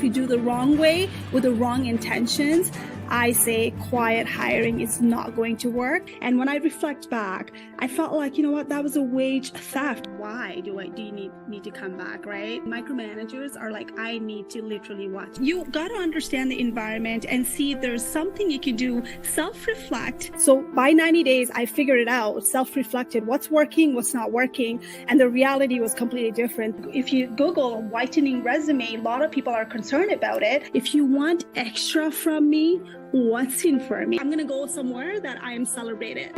if you do the wrong way with the wrong intentions, I say quiet hiring is not going to work. And when I reflect back, I felt like, you know what, that was a wage theft. Why do you need to come back, right? Micromanagers are like, I need to literally watch. You got to understand the environment and see if there's something you can do, self-reflect. So by 90 days, I figured it out, self-reflected, what's working, what's not working. And the reality was completely different. If you Google whitening resume, a lot of people are concerned about it. If you want extra from me, what's in for me? I'm going to go somewhere that I am celebrated.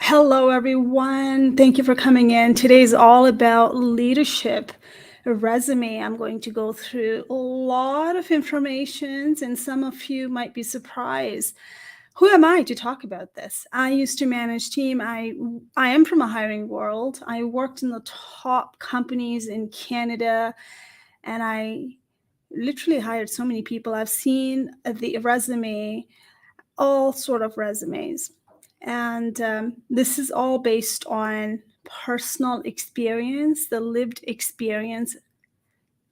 Hello, everyone. Thank you for coming in. Today's all about leadership. Resume. I'm going to go through a lot of information, and some of you might be surprised. Who am I to talk about this? I used to manage team. I am from a hiring world. I worked in the top companies in Canada, and I literally hired so many people. I've seen the resume, all sort of resumes. And this is all based on personal experience, the lived experience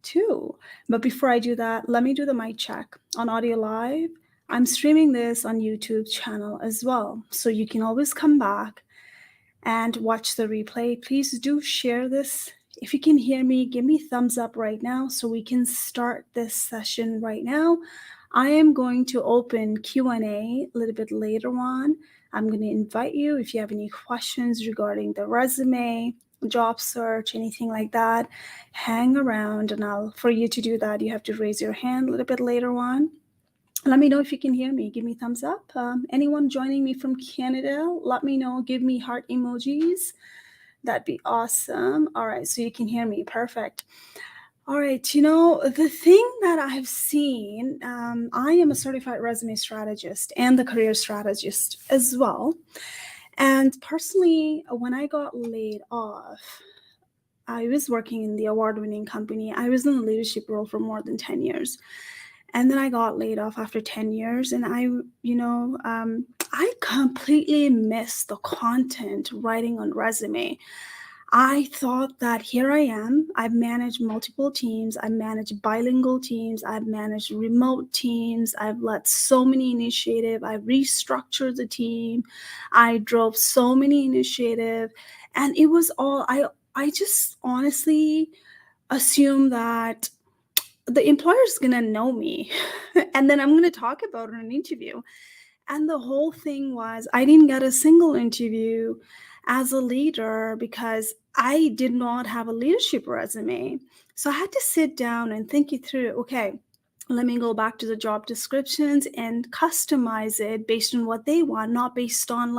too. But before I do that, let me do the mic check on Audio Live. I'm streaming this on YouTube channel as well. So you can always come back and watch the replay. Please do share this. If you can hear me, give me thumbs up right now so we can start this session right now. I am going to open Q&A a little bit later on. I'm going to invite you if you have any questions regarding the resume, job search, anything like that. Hang around, and for you to do that, you have to raise your hand a little bit later on. Let me know if you can hear me. Give me thumbs up. Anyone joining me from Canada, let me know. Give me heart emojis. That'd be awesome. All right, so you can hear me. Perfect. All right, the thing that I've seen, I am a certified resume strategist and the career strategist as well. And personally, when I got laid off, I was working in the award-winning company. I was in a leadership role for more than 10 years. And then I got laid off after 10 years. And I completely missed the content writing on resume. I thought that here I am. I've managed multiple teams. I've managed bilingual teams. I've managed remote teams. I've led so many initiatives. I restructured the team. I drove so many initiatives. And it was all, I just honestly assumed that the employer is going to know me. And then I'm going to talk about it in an interview. And the whole thing was I didn't get a single interview as a leader because I did not have a leadership resume. So I had to sit down and think it through. Okay, let me go back to the job descriptions and customize it based on what they want, not based on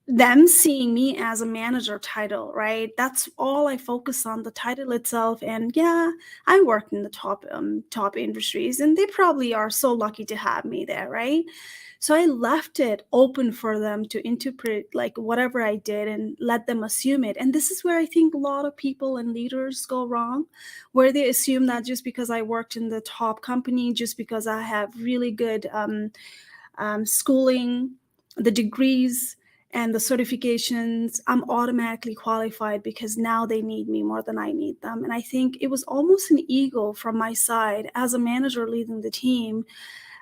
them seeing me as a manager title, right? That's all I focus on, the title itself. And yeah, I worked in the top industries, and they probably are so lucky to have me there, right? So I left it open for them to interpret like whatever I did and let them assume it. And this is where I think a lot of people and leaders go wrong, where they assume that just because I worked in the top company, just because I have really good schooling, the degrees, and the certifications, I'm automatically qualified because now they need me more than I need them. And I think it was almost an ego from my side as a manager leading the team,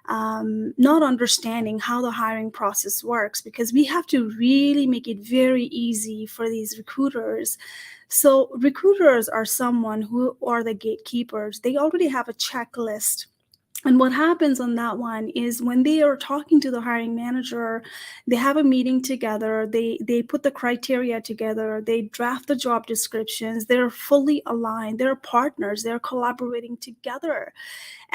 not understanding how the hiring process works, because we have to really make it very easy for these recruiters. So recruiters are someone who are the gatekeepers. They already have a checklist. And what happens on that one is when they are talking to the hiring manager, they have a meeting together, they put the criteria together, they draft the job descriptions, they're fully aligned, they're partners, they're collaborating together.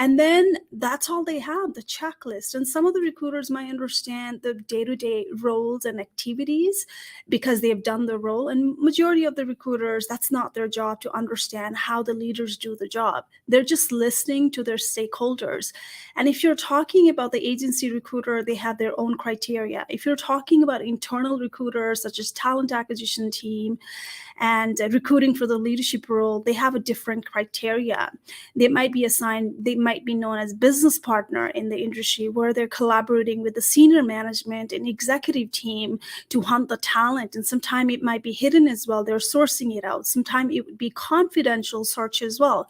And then that's all they have, the checklist. And some of the recruiters might understand the day-to-day roles and activities because they've done the role. And majority of the recruiters, that's not their job to understand how the leaders do the job. They're just listening to their stakeholders. And if you're talking about the agency recruiter, they have their own criteria. If you're talking about internal recruiters, such as talent acquisition team and recruiting for the leadership role, they have a different criteria. They might be known as business partner in the industry, where they're collaborating with the senior management and executive team to hunt the talent. And sometimes it might be hidden as well. They're sourcing it out. Sometimes it would be confidential search as well.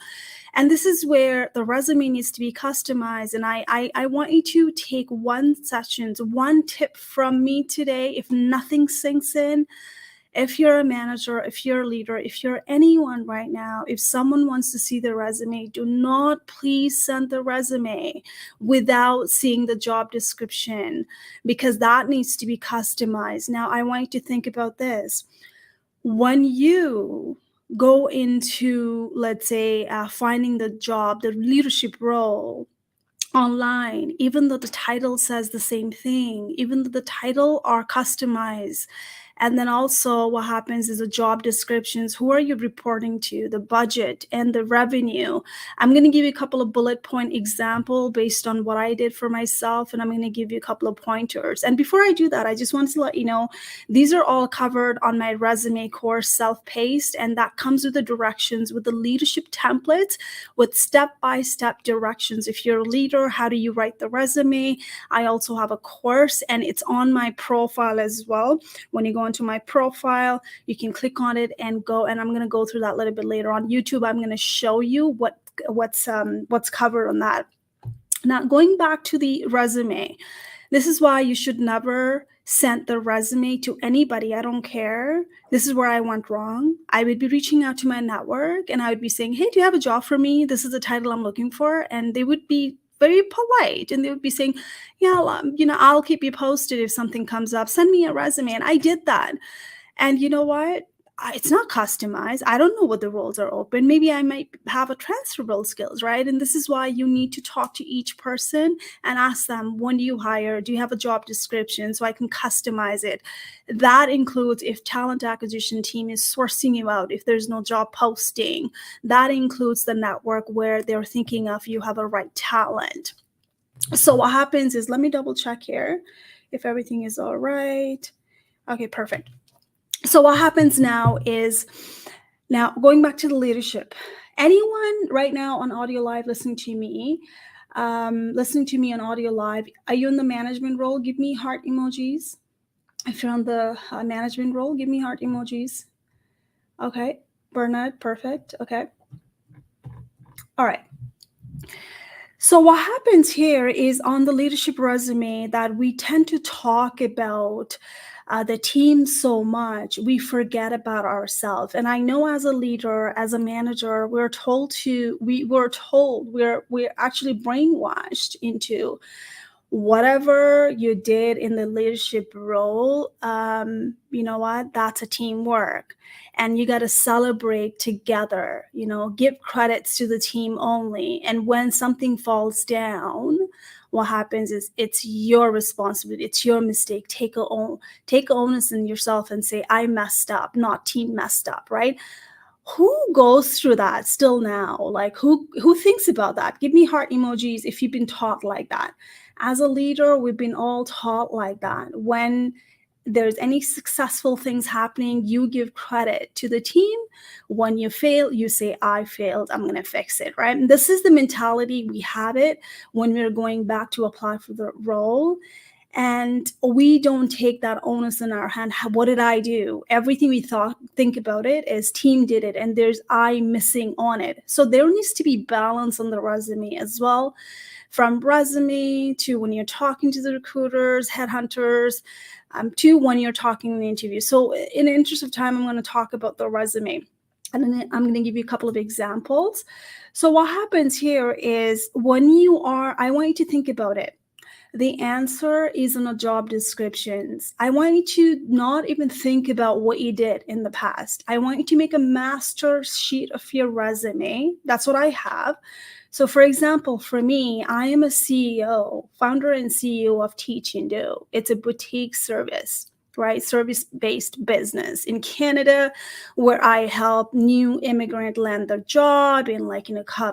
And this is where the resume needs to be customized. And I want you to take one tip from me today. If nothing sinks in, if you're a manager, if you're a leader, if you're anyone right now, if someone wants to see the resume, do not please send the resume without seeing the job description, because that needs to be customized. Now, I want you to think about this. When you go into, let's say, finding the job, the leadership role online, even though the title says the same thing, even though the title are customized, and then also what happens is the job descriptions, who are you reporting to, the budget and the revenue. I'm going to give you a couple of bullet point example based on what I did for myself, and I'm going to give you a couple of pointers. And before I do that, I just wanted to let you know, these are all covered on my resume course, self-paced, and that comes with the directions, with the leadership templates, with step-by-step directions. If you're a leader, how do you write the resume? I also have a course, and it's on my profile as well. When you go into my profile, you can click on it and go, and I'm going to go through that a little bit later on YouTube. I'm going to show you what's covered on that. Now, going back to the resume, this is why you should never send the resume to anybody. I don't care. This is where I went wrong. I would be reaching out to my network and I would be saying, hey, do you have a job for me? This is the title I'm looking for. And they would be very polite, and they would be saying, yeah, I'll keep you posted if something comes up. Send me a resume. And I did that. And you know what? It's not customized. I don't know what the roles are open. Maybe I might have a transferable skills, right? And this is why you need to talk to each person and ask them, when do you hire? Do you have a job description so I can customize it? That includes if talent acquisition team is sourcing you out, if there's no job posting. That includes the network where they're thinking of you have a right talent. So what happens is, let me double check here if everything is all right. Okay, perfect. So what happens now is, now going back to the leadership, anyone right now on audio live listening to me on audio live, are you in the management role? Give me heart emojis. If you're on the management role, give me heart emojis. Okay, Bernard, perfect. Okay. All right. So what happens here is, on the leadership resume, that we tend to talk about the team so much, we forget about ourselves. And I know as a leader, as a manager, we're actually brainwashed into whatever you did in the leadership role, you know what? That's a teamwork. And you got to celebrate together, give credits to the team only. And when something falls down, what happens is it's your responsibility. It's your mistake. Take onus in yourself and say, I messed up, not team messed up, right? Who goes through that still now? Like who thinks about that? Give me heart emojis if you've been taught like that. As a leader, we've been all taught like that. When there's any successful things happening, you give credit to the team. When you fail, you say, I failed, I'm going to fix it, right? And this is the mentality we have it when we're going back to apply for the role. And we don't take that onus in our hand. What did I do? Everything we think about it is team did it, and there's I missing on it. So there needs to be balance on the resume as well. From resume to when you're talking to the recruiters, headhunters, to when you're talking in the interview. So in the interest of time, I'm going to talk about the resume. And then I'm going to give you a couple of examples. So what happens here is, when I want you to think about it. The answer is in the job descriptions. I want you to not even think about what you did in the past. I want you to make a master sheet of your resume. That's what I have. So for example, for me, I am a CEO, founder and CEO of Teachndo. It's a boutique service, right? Service-based business in Canada, where I help new immigrant land their job in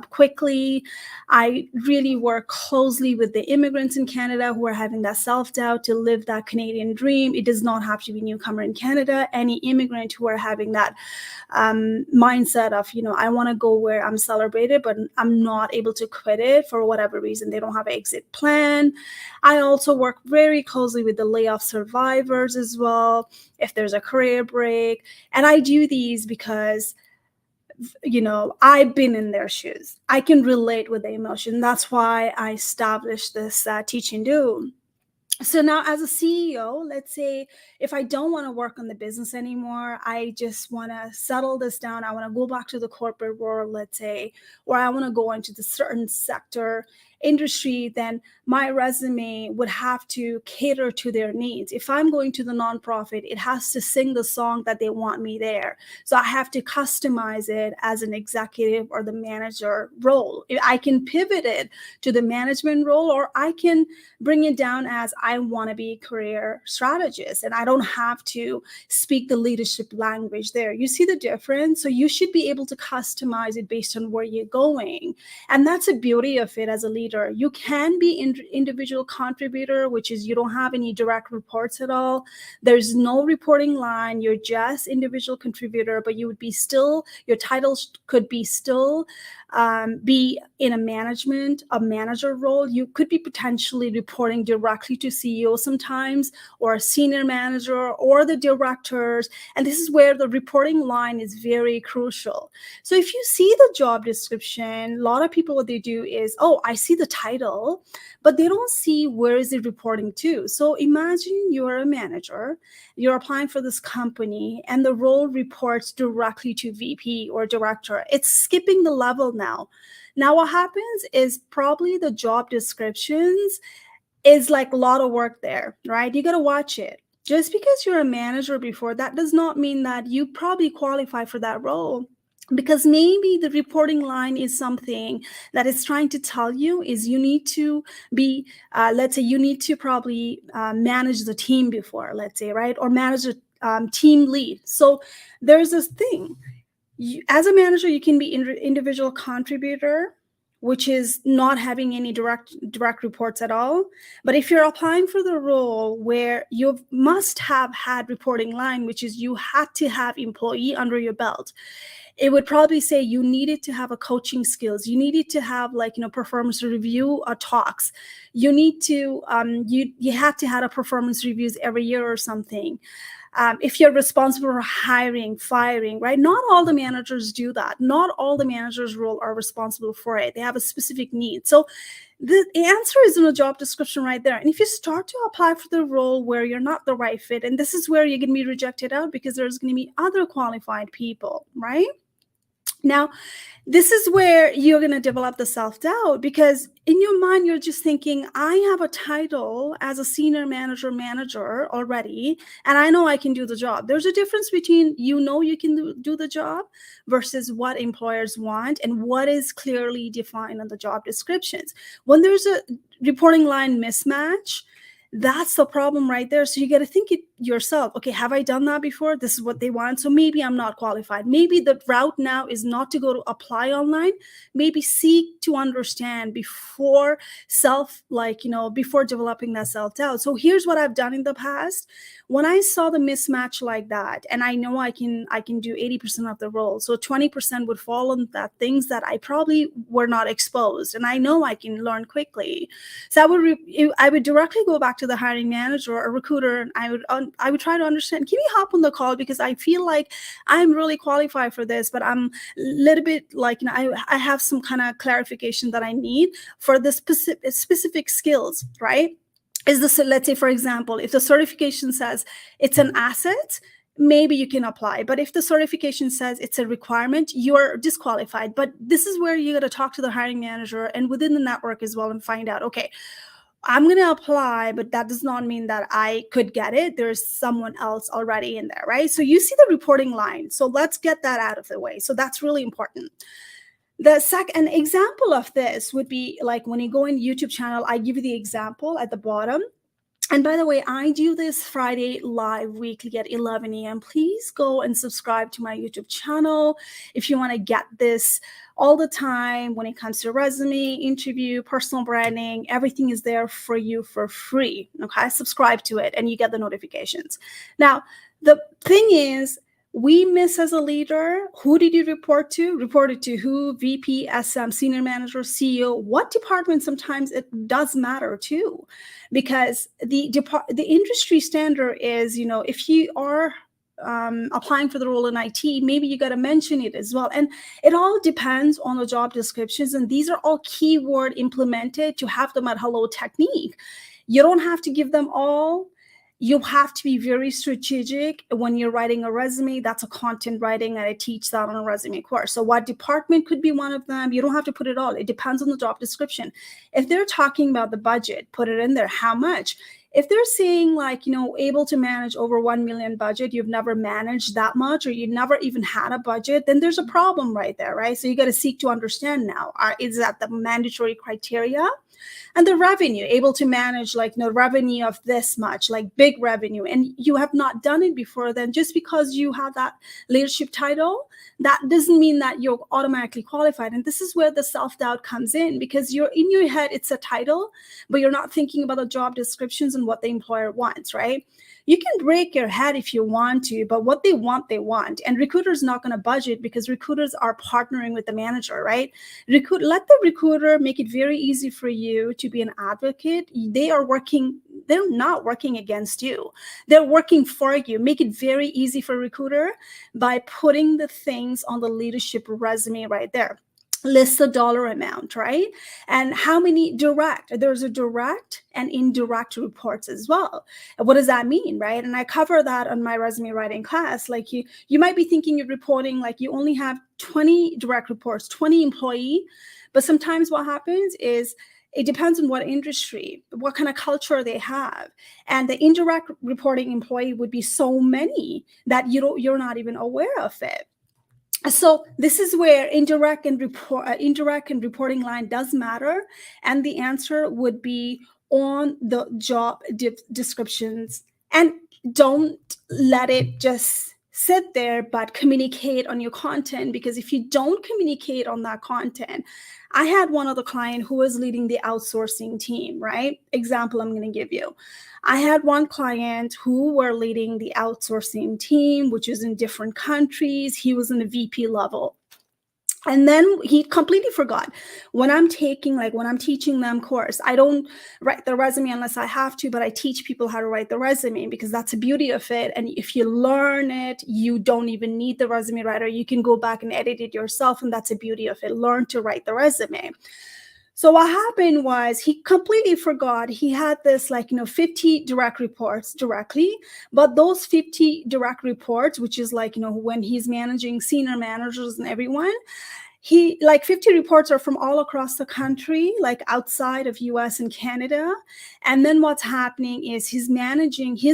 quickly. I really work closely with the immigrants in Canada who are having that self-doubt to live that Canadian dream. It does not have to be a newcomer in Canada. Any immigrant who are having that mindset of, I want to go where I'm celebrated, but I'm not able to quit it for whatever reason. They don't have an exit plan. I also work very closely with the layoff survivors as well, if there's a career break. And I do these because I've been in their shoes. I can relate with the emotion. That's why I established this Teachndo. So now as a CEO, let's say if I don't want to work on the business anymore, I just want to settle this down. I want to go back to the corporate world, let's say, or I want to go into the certain sector industry, then my resume would have to cater to their needs. If I'm going to the nonprofit, it has to sing the song that they want me there. So I have to customize it as an executive or the manager role. I can pivot it to the management role, or I can bring it down as I want to be a career strategist, and I don't have to speak the leadership language there. You see the difference? So you should be able to customize it based on where you're going. And that's the beauty of it as a leader. You can be individual contributor, which is you don't have any direct reports at all. There's no reporting line. You're just individual contributor, but you would be still, your titles could be still be in a manager role. You could be potentially reporting directly to CEO sometimes, or a senior manager, or the directors. And this is where the reporting line is very crucial. So if you see the job description, a lot of people, what they do is, oh, I see the title, but they don't see where is it reporting to. So imagine you're a manager, you're applying for this company, and the role reports directly to VP or director. It's skipping the level now. Now what happens is probably the job descriptions is like a lot of work there, right? You got to watch it. Just because you're a manager before, that does not mean that you probably qualify for that role. Because maybe the reporting line is something that it's trying to tell you is you need to be, let's say you need to probably manage the team before, let's say, right? Or manage a team lead. So there's this thing. As a manager, you can be individual contributor, which is not having any direct reports at all. But if you're applying for the role where you must have had reporting line, which is you had to have employee under your belt, it would probably say you needed to have a coaching skills. You needed to have performance review talks. You need to, you had to have a performance reviews every year or something. If you're responsible for hiring, firing, right? Not all the managers do that. Not all the managers' role are responsible for it. They have a specific need. So the answer is in the job description right there. And if you start to apply for the role where you're not the right fit, and this is where you're going to be rejected out because there's going to be other qualified people, right? Now, this is where you're going to develop the self-doubt, because in your mind, you're just thinking, I have a title as a senior manager already, and I know I can do the job. There's a difference between you can do the job versus what employers want and what is clearly defined on the job descriptions. When there's a reporting line mismatch, that's the problem right there. So you got to think it yourself. Okay, have I done that before? This is what they want. So maybe I'm not qualified. Maybe the route now is not to go to apply online. Maybe seek to understand before before developing that self-doubt. So here's what I've done in the past. When I saw the mismatch like that, and I know I can do 80% of the role. So 20% would fall on that things that I probably were not exposed. And I know I can learn quickly. So I would directly go back to the hiring manager or recruiter, and I would try to understand, can you hop on the call, because I feel like I'm really qualified for this, but I'm a little bit I have some kind of clarification that I need for the specific skills, right? Is this, let's say, for example, if the certification says it's an asset, maybe you can apply. But if the certification says it's a requirement, you're disqualified. But this is where you got to talk to the hiring manager and within the network as well and find out, okay, I'm going to apply, but that does not mean that I could get it. There's someone else already in there, right? So you see the reporting line. So let's get that out of the way. So that's really important. An example of this would be like when you go in YouTube channel, I give you the example at the bottom. And by the way, I do this Friday live weekly at 11 a.m. Please go and subscribe to my YouTube channel if you want to get this all the time when it comes to resume, interview, personal branding. Everything is there for you for free. Okay, subscribe to it and you get the notifications. Now, the thing is, we miss as a leader, who did you report to? Reported to who? VP, SM, senior manager, CEO. What department? Sometimes it does matter too, because the industry standard is, if you are applying for the role in IT, maybe you got to mention it as well. And it all depends on the job descriptions. And these are all keyword implemented to have them at hello technique. You don't have to give them all. You have to be very strategic when you're writing a resume. That's a content writing, and I teach that on a resume course. So what department could be one of them? You don't have to put it all. It depends on the job description. If they're talking about the budget, put it in there. How much? If they're saying like, able to manage over 1 million budget, you've never managed that much, or you never even had a budget, then there's a problem right there, right? So you got to seek to understand now, is that the mandatory criteria? And the revenue, able to manage like revenue of this much, like big revenue, and you have not done it before, then just because you have that leadership title, that doesn't mean that you're automatically qualified. And this is where the self-doubt comes in, because you're in your head, it's a title, but you're not thinking about the job descriptions and what the employer wants, right? You can break your head if you want to, but what they want, they want. And recruiters not going to budget, because recruiters are partnering with the manager, right? Let the recruiter make it very easy for you to be an advocate. They're not working against you. They're working for you. Make it very easy for a recruiter by putting the things on the leadership resume right there. List the dollar amount, right? And how many there's a direct and indirect reports as well. And what does that mean, right? And I cover that on my resume writing class. Like you might be thinking you're reporting like you only have 20 direct reports, 20 employee, but sometimes what happens is it depends on what industry, what kind of culture they have. And the indirect reporting employee would be so many that you're not even aware of it. So this is where indirect and reporting line does matter. And the answer would be on the job descriptions. And don't let it just sit there, but communicate on your content, because if you don't communicate on that content, I had one other client who was leading the outsourcing team, right? Example I'm going to give you. I had one client who were leading the outsourcing team, which is in different countries. He was in the VP level. And then he completely forgot. When I'm teaching them course, I don't write the resume unless I have to, but I teach people how to write the resume, because that's the beauty of it. And if you learn it, you don't even need the resume writer. You can go back and edit it yourself. And that's the beauty of it. Learn to write the resume. So what happened was he completely forgot. He had this 50 direct reports directly, but those 50 direct reports, which is when he's managing senior managers and everyone, 50 reports are from all across the country, like outside of US and Canada. And then what's happening is his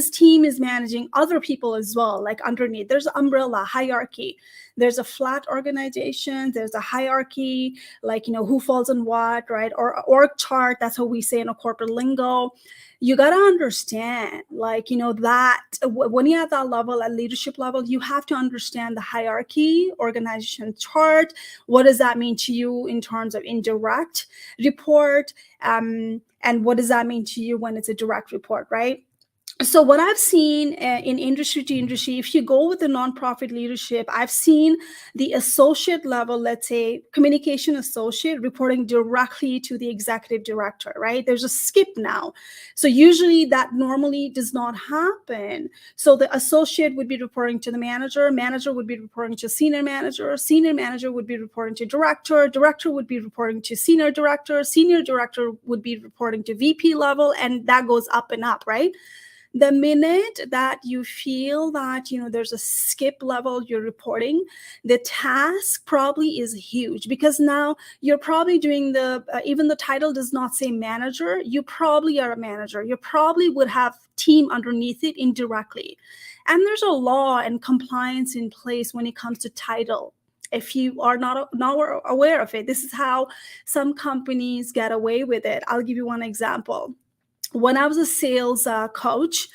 team is managing other people as well, like underneath. There's an umbrella hierarchy. There's a flat organization. There's a hierarchy, who falls on what, right? Or org chart. That's what we say in a corporate lingo. You got to understand, that when you're at that level, at leadership level, you have to understand the hierarchy, organization chart. What does that mean to you in terms of indirect report? And what does that mean to you when it's a direct report, right? So what I've seen in industry to industry, if you go with the nonprofit leadership, I've seen the associate level, let's say communication associate, reporting directly to the executive director, right? There's a skip now. So usually that normally does not happen. So the associate would be reporting to the manager would be reporting to senior manager would be reporting to director would be reporting to senior director would be reporting to VP level, and that goes up and up, right? The minute that you feel that, there's a skip level you're reporting, the task probably is huge, because now you're probably doing even the title does not say manager. You probably are a manager. You probably would have team underneath it indirectly. And there's a law and compliance in place when it comes to title. if you are not aware of it. This is how some companies get away with it. I'll give you one example. When I was a sales coach,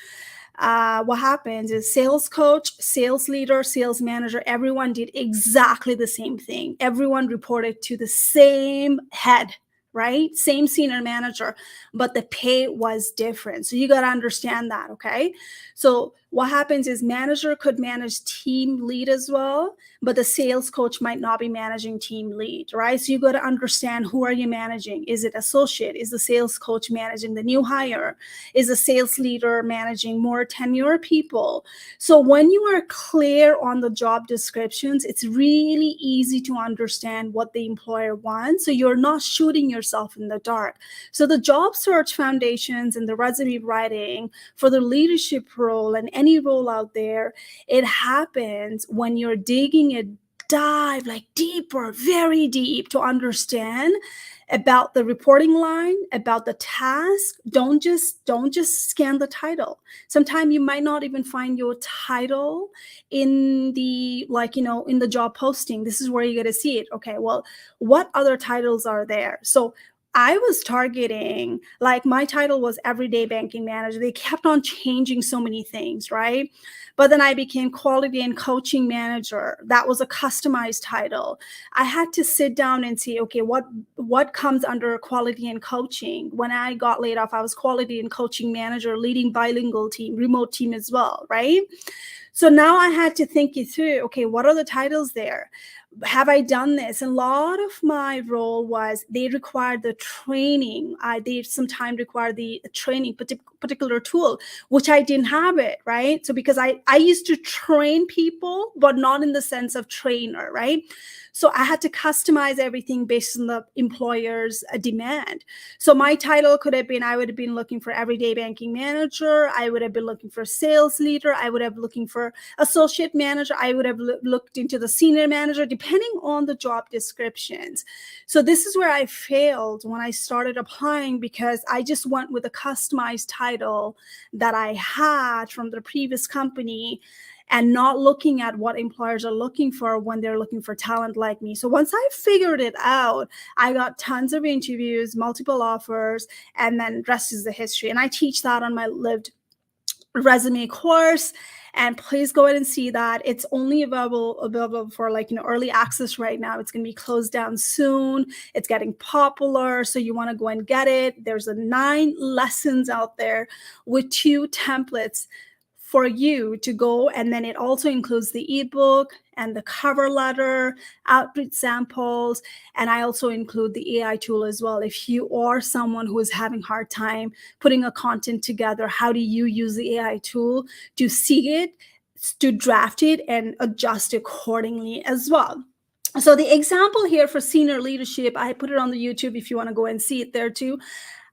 what happens is sales coach, sales leader, sales manager, everyone did exactly the same thing. Everyone reported to the same head, right? Same senior manager, but the pay was different. So you got to understand that, okay? So what happens is manager could manage team lead as well, but the sales coach might not be managing team lead, right? So you got to understand, who are you managing? Is it associate? Is the sales coach managing the new hire? Is the sales leader managing more tenure people? So when you are clear on the job descriptions, it's really easy to understand what the employer wants. So you're not shooting yourself in the dark. So the job search foundations and the resume writing for the leadership role and any role out there, it happens when you're digging a dive like deeper, very deep, to understand about the reporting line, about the task. Don't just scan the title. Sometimes you might not even find your title in the in the job posting. This is where you get to see it. Okay, well, what other titles are there? So I was targeting, like, my title was everyday banking manager. They kept on changing so many things, right? But then I became quality and coaching manager. That was a customized title. I had to sit down and see, okay, what comes under quality and coaching? When I got laid off, I was quality and coaching manager, leading bilingual team, remote team as well, right? So now I had to think it through. Okay, what are the titles there? Have I done this? And a lot of my role was they required the training. They sometimes require the training, particular tool, which I didn't have it, right? So because I used to train people, but not in the sense of trainer, right? So I had to customize everything based on the employer's demand. So my title could have been, I would have been looking for everyday banking manager. I would have been looking for sales leader. I would have been looking for associate manager. I would have looked into the senior manager, depending on the job descriptions. So this is where I failed when I started applying, because I just went with a customized title that I had from the previous company, and not looking at what employers are looking for when they're looking for talent like me. So once I figured it out, I got tons of interviews, multiple offers, and then rest is the history. And I teach that on my lived resume course. And please go ahead and see that. It's only available for early access right now. It's going to be closed down soon. It's getting popular, so you want to go and get it. There's 9 lessons out there with 2 templates for you to go, and then it also includes the ebook and the cover letter, outreach samples, and I also include the AI tool as well. If you are someone who is having a hard time putting a content together, how do you use the AI tool to see it, to draft it, and adjust accordingly as well? So the example here for senior leadership, I put it on the YouTube if you want to go and see it there too.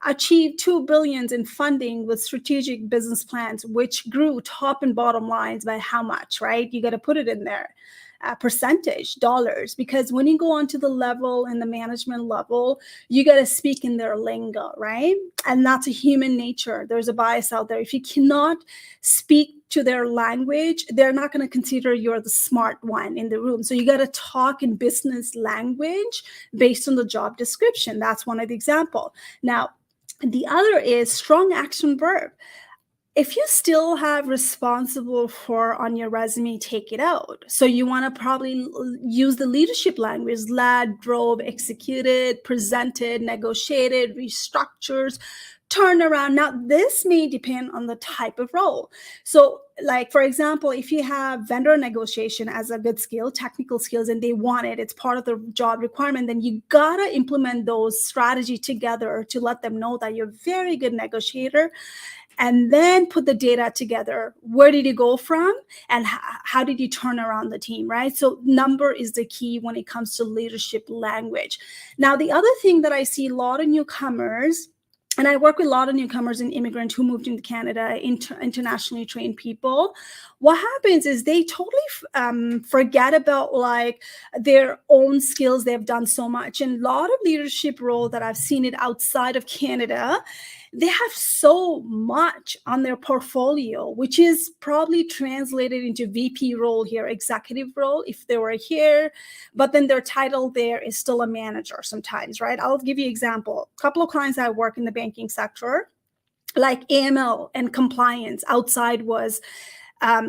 Achieved $2 billion in funding with strategic business plans, which grew top and bottom lines by how much, right? You got to put it in there, percentage, dollars, because when you go onto the level and the management level, you got to speak in their lingo, right? And that's a human nature. There's a bias out there. If you cannot speak to their language, they're not going to consider you're the smart one in the room. So you got to talk in business language based on the job description. That's one of the examples. Now, the other is strong action verb. If you still have responsible for on your resume, take it out. So you want to probably use the leadership language: led, drove, executed, presented, negotiated, restructures, turnaround. Now, this may depend on the type of role. So, like, for example, if you have vendor negotiation as a good skill, technical skills, and they want it, it's part of the job requirement, then you gotta implement those strategy together to let them know that you're a very good negotiator. And then put the data together. Where did you go from, and how did you turn around the team, right? So number is the key when it comes to leadership language. Now, the other thing that I see a lot of newcomers, and I work with a lot of newcomers and immigrants who moved into Canada, internationally trained people. What happens is they totally forget about like their own skills. They've done so much. And a lot of leadership role that I've seen it outside of Canada, they have so much on their portfolio, which is probably translated into VP role here, executive role if they were here, but then their title there is still a manager sometimes, right? I'll give you an example. A couple of clients that work in the banking sector, like AML and compliance outside was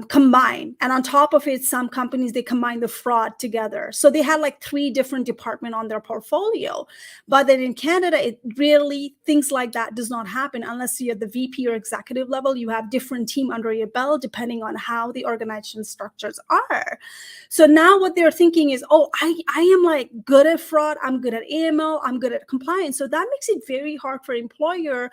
combined. And on top of it, some companies, they combine the fraud together. So they had like 3 different departments on their portfolio. But then in Canada, it really, things like that does not happen unless you're at the VP or executive level. You have different team under your belt, depending on how the organization structures are. So now what they're thinking is, oh, I am like good at fraud. I'm good at AML. I'm good at compliance. So that makes it very hard for employer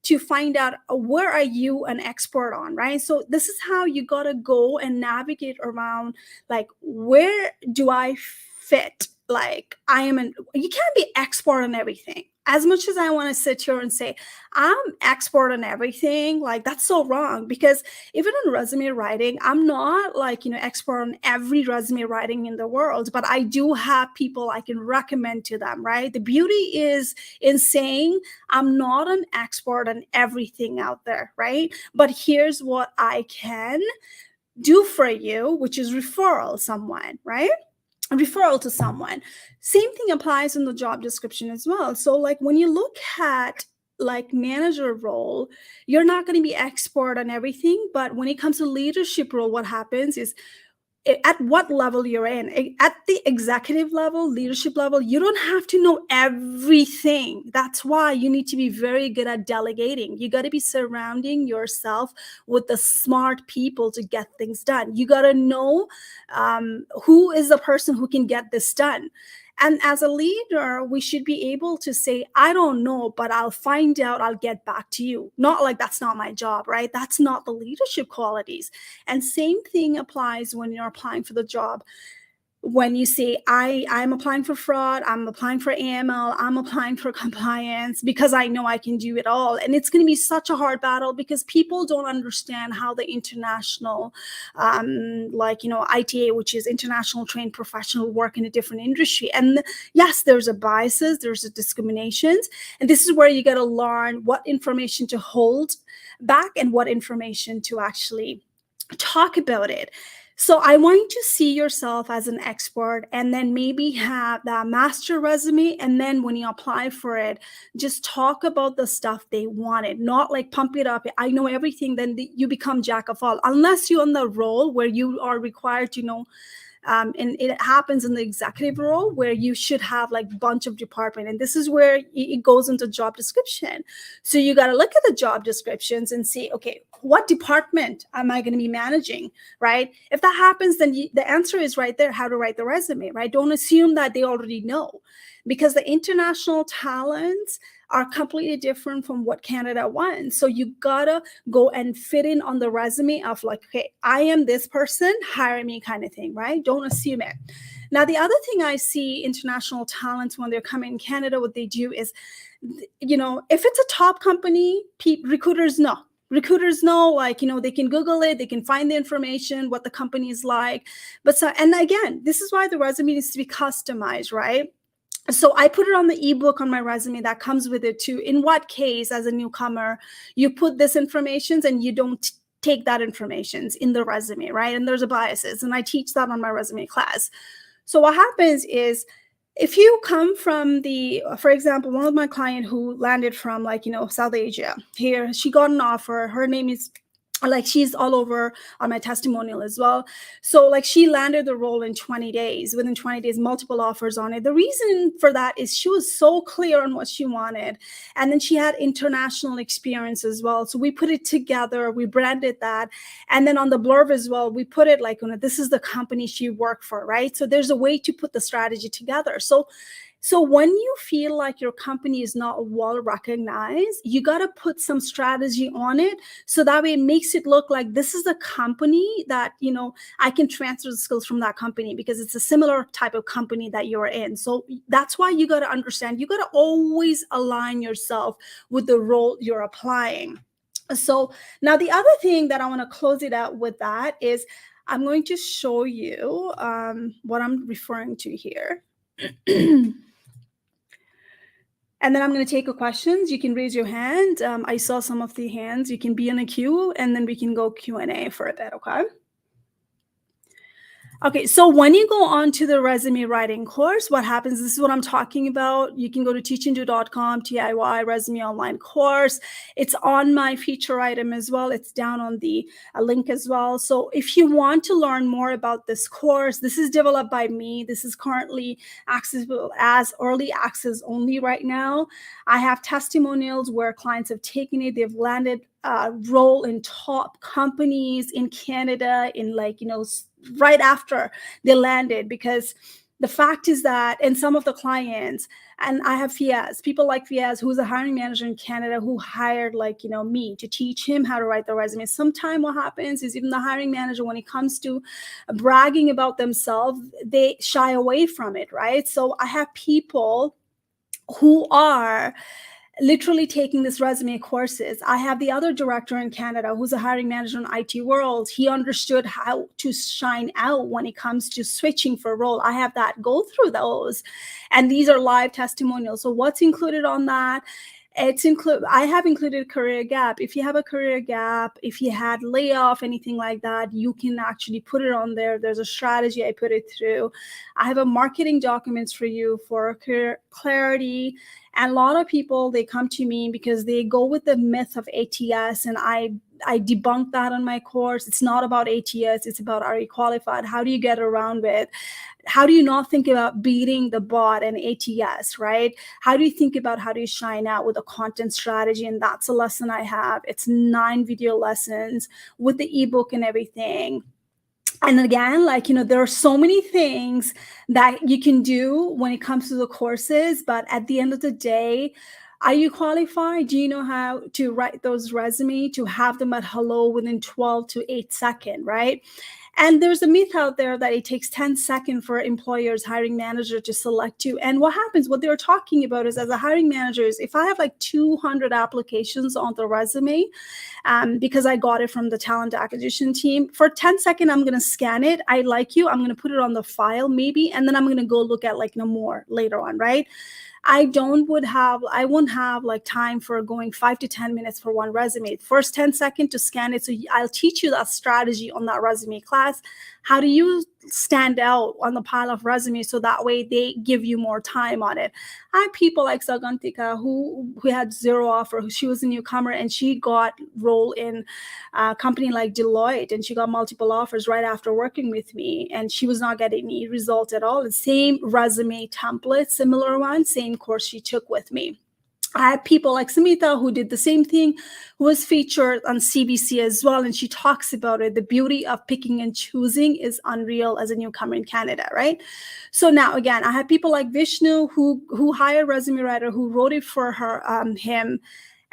to find out where are you an expert on, right? So this is how you got to go and navigate around, like, where do I fit? Like, you can't be expert on everything. As much as I want to sit here and say I'm expert on everything, like, that's so wrong, because even in resume writing, I'm not like, expert on every resume writing in the world, but I do have people I can recommend to them, right? The beauty is in saying I'm not an expert on everything out there, right? But here's what I can do for you, which is referral someone, right? Referral to someone. Same thing applies in the job description as well. So like when you look at like manager role, you're not going to be expert on everything, but when it comes to leadership role, what happens is, at what level you're in, at the executive level, leadership level, you don't have to know everything. That's why you need to be very good at delegating. You got to be surrounding yourself with the smart people to get things done. You got to know who is the person who can get this done. And as a leader, we should be able to say, I don't know, but I'll find out, I'll get back to you. Not like that's not my job, right? That's not the leadership qualities. And same thing applies when you're applying for the job. When you say, I'm applying for fraud, I'm applying for AML, I'm applying for compliance because I know I can do it all. And it's going to be such a hard battle because people don't understand how the international, ITA, which is international trained professional, work in a different industry. And yes, there's a biases, there's a discriminations. And this is where you got to learn what information to hold back and what information to actually talk about it. So I want you to see yourself as an expert and then maybe have that master resume. And then when you apply for it, just talk about the stuff they wanted, not like pump it up. I know everything. Then you become jack of all, unless you're on the role where you are required to know. And it happens in the executive role where you should have like bunch of department. And this is where it goes into job description. So you got to look at the job descriptions and see, okay, what department am I going to be managing, right? If that happens, then the answer is right there, how to write the resume, right? Don't assume that they already know, because the international talents are completely different from what Canada wants. So you gotta go and fit in on the resume of like, okay, I am this person, hire me kind of thing, right? Don't assume it. Now, the other thing I see international talents when they're coming in Canada, what they do is, if it's a top company, recruiters know. Recruiters know, like, they can Google it, they can find the information, what the company is like. And again, this is why the resume needs to be customized, right? So I put it on the ebook on my resume that comes with it too. In what case, as a newcomer, you put this information and you don't take that information in the resume, right? And there's a biases, and I teach that on my resume class. So what happens is, if you come from for example, one of my client who landed from South Asia here, she got an offer. Her name is, like, she's all over on my testimonial as well. So like she landed the role in 20 days, within 20 days, multiple offers on it. The reason for that is she was so clear on what she wanted. And then she had international experience as well. So we put it together, we branded that. And then on the blurb as well, we put it like, this is the company she worked for, right? So there's a way to put the strategy together. So when you feel like your company is not well recognized, you got to put some strategy on it. So that way it makes it look like this is a company that, I can transfer the skills from that company because it's a similar type of company that you're in. So that's why you got to understand, you got to always align yourself with the role you're applying. So now the other thing that I want to close it out with that is I'm going to show you what I'm referring to here. And then I'm going to take your questions. You can raise your hand. I saw some of the hands. You can be in a queue, and then we can go Q&A for a bit, okay? Okay, so when you go on to the resume writing course, what happens, this is what I'm talking about. You can go to teachndo.com, TIY resume online course. It's on my feature item as well. It's down on the link as well. So if you want to learn more about this course, this is developed by me. This is currently accessible as early access only right now. I have testimonials where clients have taken it. They've landed role in top companies in Canada in right after they landed, because the fact is that, and some of the clients, and I have Fiaz, people like Fiaz, who's a hiring manager in Canada, who hired me to teach him how to write the resume. Sometimes what happens is even the hiring manager, when it comes to bragging about themselves, they shy away from it, right? So I have people who are literally taking this resume courses. I have the other director in Canada who's a hiring manager in IT world. He understood how to shine out when it comes to switching for a role. I have that go through those. And these are live testimonials. So what's included on that? I have included career gap. If you have a career gap, if you had layoff, anything like that, you can actually put it on there. There's a strategy I put it through. I have a marketing documents for you for career clarity. And a lot of people, they come to me because they go with the myth of ATS, and I debunk that on my course. It's not about ATS. It's about, are you qualified? How do you get around it? How do you not think about beating the bot and ATS, right? How do you think about how do you shine out with a content strategy? And that's a lesson I have. It's 9 video lessons with the ebook and everything. And again, there are so many things that you can do when it comes to the courses, but at the end of the day, are you qualified? Do you know how to write those resumes, to have them at hello within 12 to 8 seconds, right? And there's a myth out there that it takes 10 seconds for employers, hiring manager to select you. And what happens, what they're talking about is, as a hiring manager, is if I have 200 applications on the resume, because I got it from the talent acquisition team, for 10 seconds, I'm going to scan it. I like you. I'm going to put it on the file maybe, and then I'm going to go look at more later on, right? I won't have time for going 5 to 10 minutes for one resume. First 10 seconds to scan it. So I'll teach you that strategy on that resume class. How do you stand out on the pile of resumes so that way they give you more time on it? I have people like Sagantika who had 0 offer. She was a newcomer and she got role in a company like Deloitte, and she got multiple offers right after working with me, and she was not getting any result at all. The same resume template, similar one, same course she took with me. I had people like Samita who did the same thing, who was featured on CBC as well. And she talks about it. The beauty of picking and choosing is unreal as a newcomer in Canada, right? So now, again, I have people like Vishnu who hired resume writer, who wrote it for him.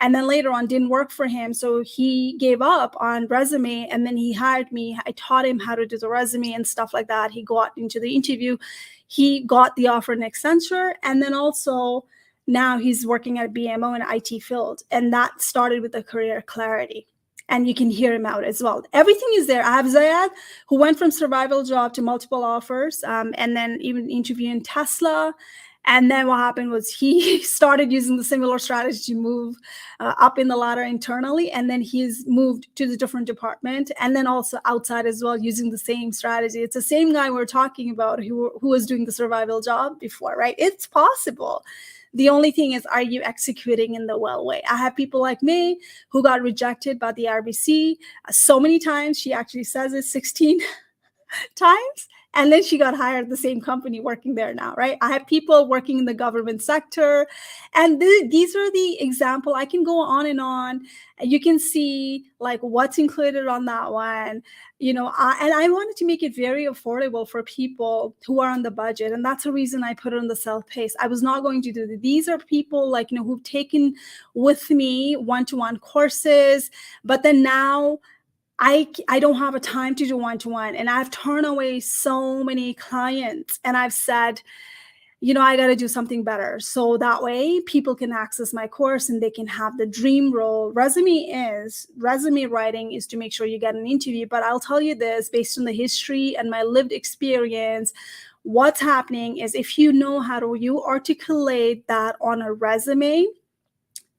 And then later on didn't work for him. So he gave up on resume, and then he hired me. I taught him how to do the resume and stuff like that. He got into the interview. He got the offer in Accenture. And then also now he's working at BMO in the IT field. And that started with the career clarity. And you can hear him out as well. Everything is there. I have Zayad, who went from survival job to multiple offers, and then even interviewing Tesla. And then what happened was he started using the similar strategy to move up in the ladder internally. And then he's moved to the different department, and then also outside as well, using the same strategy. It's the same guy we're talking about who was doing the survival job before, right? It's possible. The only thing is, are you executing in the well way? I have people like me who got rejected by the RBC so many times. She actually says it 16 times. And then she got hired at the same company working there now, right? I have people working in the government sector. And these are the example. I can go on and on. You can see what's included on that one. And I wanted to make it very affordable for people who are on the budget. And that's the reason I put it on the self-paced. I was not going to do that. These are people who've taken with me one-to-one courses, but then now I don't have a time to do one-to-one, and I've turned away so many clients, and I've said, I got to do something better. So that way people can access my course and they can have the dream role. Resume writing is to make sure you get an interview. But I'll tell you this, based on the history and my lived experience, what's happening is if you know how to articulate that on a resume,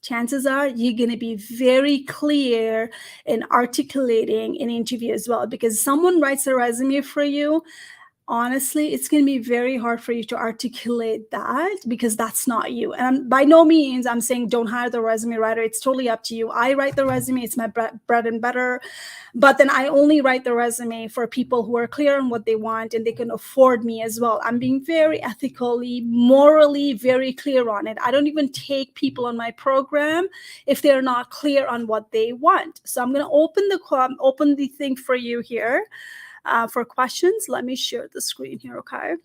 chances are you're going to be very clear in articulating an interview as well, because someone writes a resume for you. Honestly, it's going to be very hard for you to articulate that because that's not you. And by no means I'm saying don't hire the resume writer. It's totally up to you. I write the resume. It's my bread and butter. But then I only write the resume for people who are clear on what they want and they can afford me as well. I'm being very ethically, morally, very clear on it. I don't even take people on my program if they're not clear on what they want. So I'm going to open the thing for you here. For questions, let me share the screen here, okay?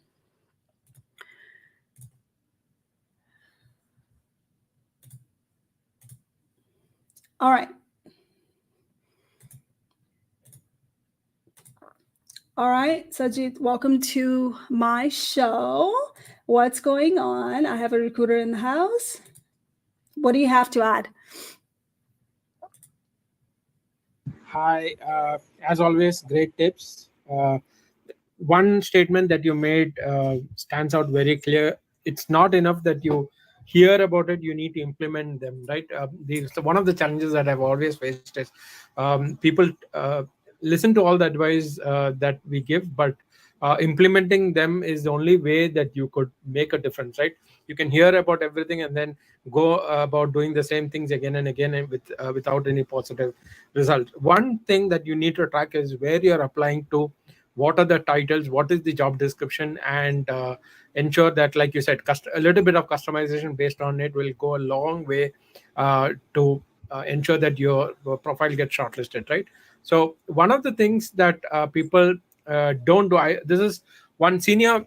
All right. All right, Sajid, welcome to my show. What's going on? I have a recruiter in the house. What do you have to add? Hi, as always, great tips. One statement that you made stands out very clear. It's not enough that you hear about it, you need to implement them, right? One of the challenges that I've always faced is people listen to all the advice that we give, but implementing them is the only way that you could make a difference, right? You can hear about everything and then go about doing the same things again and again and without any positive result. One thing that you need to track is where you're applying to, what are the titles, what is the job description, and ensure that, like you said, a little bit of customization based on it will go a long way to ensure that your profile gets shortlisted, right? So one of the things that people don't do, this is one senior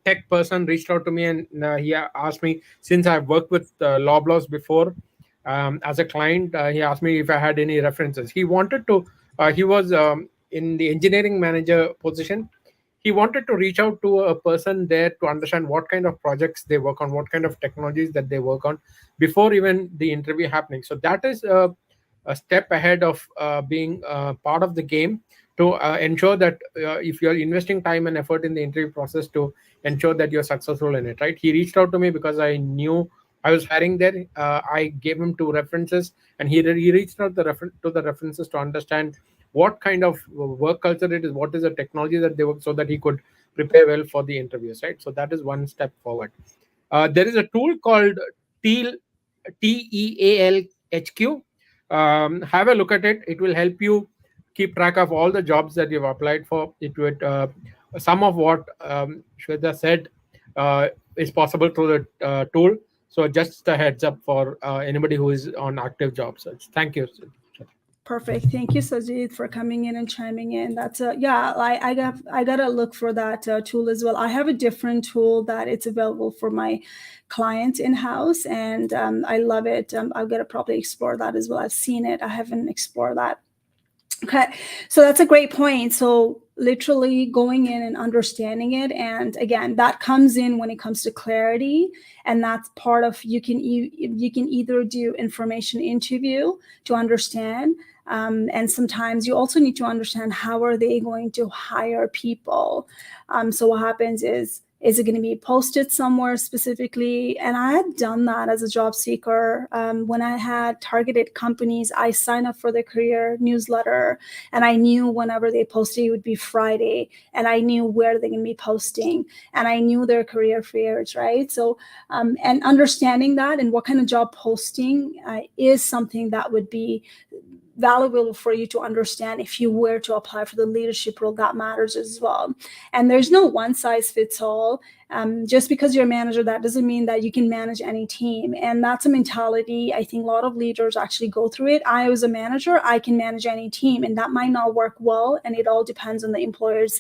tech person reached out to me and he asked me, since I've worked with Loblaws before as a client, he asked me if I had any references. He wanted to, he was in the engineering manager position. He wanted to reach out to a person there to understand what kind of projects they work on, what kind of technologies that they work on before even the interview happening. So that is a step ahead of being part of the game to ensure that if you're investing time and effort in the interview process, to ensure that you're successful in it, right? He reached out to me because I knew I was hiring there. I gave him 2 references, and he reached out to the references to understand what kind of work culture it is, what is the technology that they work, so that he could prepare well for the interviews, right? So that is one step forward. There is a tool called TEALHQ. Have a look at it. It will help you keep track of all the jobs that you've applied for. It would some of what Sweta said is possible through the tool. So just a heads up for anybody who is on active job search. Thank you. Perfect. Thank you, Sajid, for coming in and chiming in. That's I gotta look for that tool as well. I have a different tool that it's available for my clients in house, and I love it. I've got to probably explore that as well. I've seen it. I haven't explored that. Okay, so that's a great point. So literally going in and understanding it, and again, that comes in when it comes to clarity, and that's part of you can either do information interview to understand, and sometimes you also need to understand how are they going to hire people. So what happens is it going to be posted somewhere specifically? And I had done that as a job seeker. When I had targeted companies, I signed up for the career newsletter, and I knew whenever they posted, it would be Friday, and I knew where they're going to be posting, and I knew their career fairs, right? So, and understanding that and what kind of job posting is something that would be valuable for you to understand if you were to apply for the leadership role. That matters as well. And there's no one size fits all. Just because you're a manager, that doesn't mean that you can manage any team. And that's a mentality I think a lot of leaders actually go through it. I was a manager, I can manage any team, and that might not work well. And it all depends on the employer's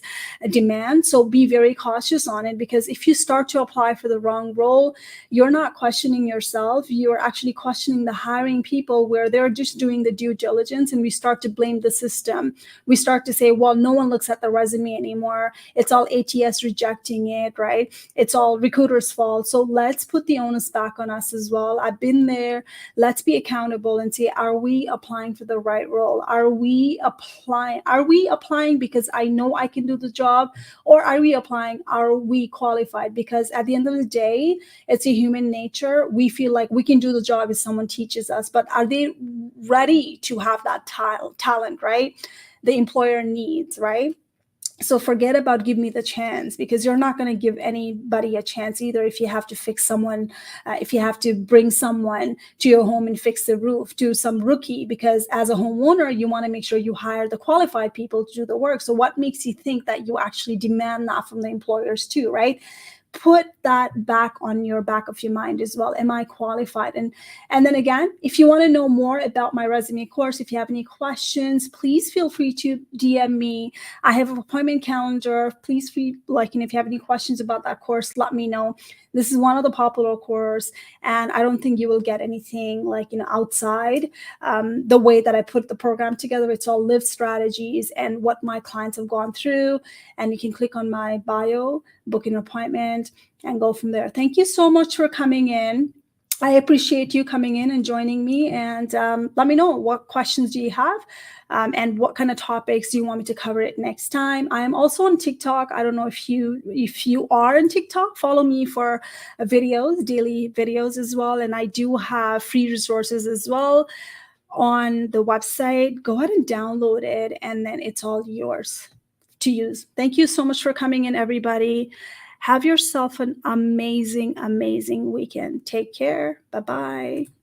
demand. So be very cautious on it, because if you start to apply for the wrong role, you're not questioning yourself. You're actually questioning the hiring people, where they're just doing the due diligence, and we start to blame the system. We start to say, well, no one looks at the resume anymore. It's all ATS rejecting it, right? it's all recruiters' fault. So let's put the onus back on us as well. I've been there. Let's be accountable and see, are we applying for the right role? Are we applying because I know I can do the job? Or are we qualified? Because at the end of the day, it's a human nature. We feel like we can do the job if someone teaches us, but are they ready to have that talent, right? The employer needs, right? So forget about give me the chance, because you're not going to give anybody a chance either. If you have to fix someone, if you have to bring someone to your home and fix the roof to some rookie, because as a homeowner, you want to make sure you hire the qualified people to do the work. So what makes you think that you actually demand that from the employers too, right? Put that back on your back of your mind as well. Am I qualified? And then again, if you want to know more about my Résumé course, if you have any questions, please feel free to DM me. I have an appointment calendar. Please feel like, if you have any questions about that course, let me know. This is one of the popular course, and I don't think you will get anything like, outside the way that I put the program together. It's all lived strategies and what my clients have gone through. And you can click on my bio, book an appointment, and go from there. Thank you so much for coming in. I appreciate you coming in and joining me, and let me know what questions do you have, and what kind of topics do you want me to cover it next time. I am also on TikTok. I don't know if you are on TikTok, follow me for videos, daily videos as well. And I do have free resources as well on the website. Go ahead and download it, and then it's all yours to use. Thank you so much for coming in, everybody. Have yourself an amazing, amazing weekend. Take care. Bye-bye.